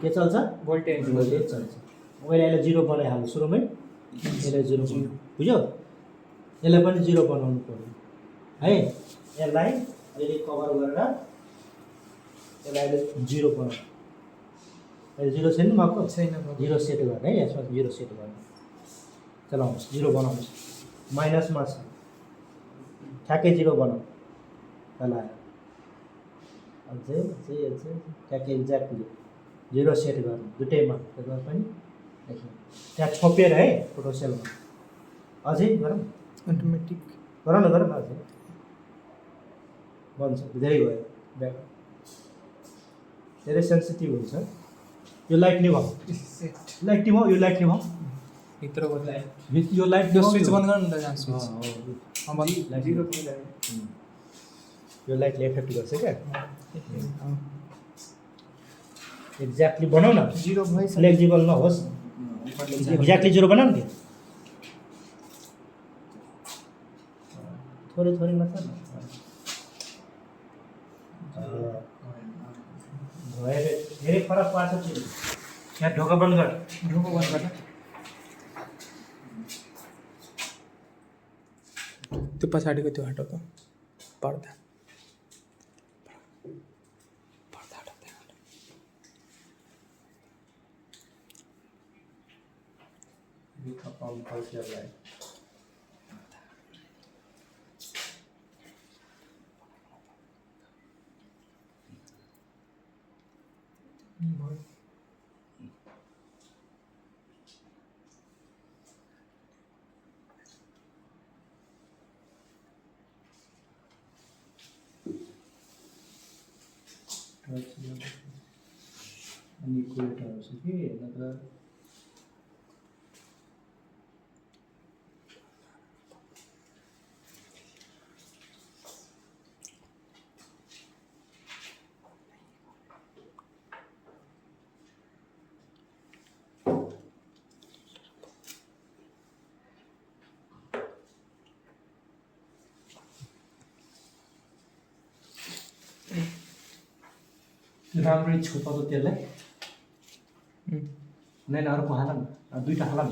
के चल्छ voltage voltage चल्छ मैले यसलाई 0 बनाइहाल्नु सुरुमै यसलाई 0 बनाउनु बुझ्यो यसलाई पनि 0 बनाउनु पर्यो है यसलाई अहिले कभर गरेर यसलाई अहिले 0 बनाउनु अहिले 0 छैन भएको छैन 0 सेट गर्ने है यसमा 0 सेट गर्ने चलाउनुहोस् 0 बनाउनुहोस् माइनसमा छ ठ्याक्कै 0 बनाऊ चलायो अझै ठ्याक्कै एक्ज्याक्टली 0 सेट गर्नु दुटैमा त्यसमा पनि त्यहाँ छोपेर है फोटोसेलमा अझै गरौँ अटोमेटिक गर न अझै बन्छ धेरै गयो ब्याक धेरै सेन्सिटिभ हुन्छ यो लाइट निभाऊ लाइट निभाऊ यो लाइट निभाऊ भित्रको लाइट यो लाइट यो स्विच बन्द गर्नु न यहाँ स्विच लाइट यो लाइटले इफेक्ट गर्छ क्या एक्ज्याक्टली बनाऊ न 0 भइसक्यो फ्लेक्सिबल नहोस् एक्ज्याक्टली 0 बनाऊ नि थोरै थोरै मात्र भएर धेरै फरक पार्छ त्यो यहाँ ढोका बन्द गर ढोको बन्द गर्न त्यो पछाडिको त्यो हटाउँदा पर्दा अनि कुलेटहरू छ कि नत्र राम्ररी छोप त त्यसलाई नै अर्को हालम दुईवटा हालम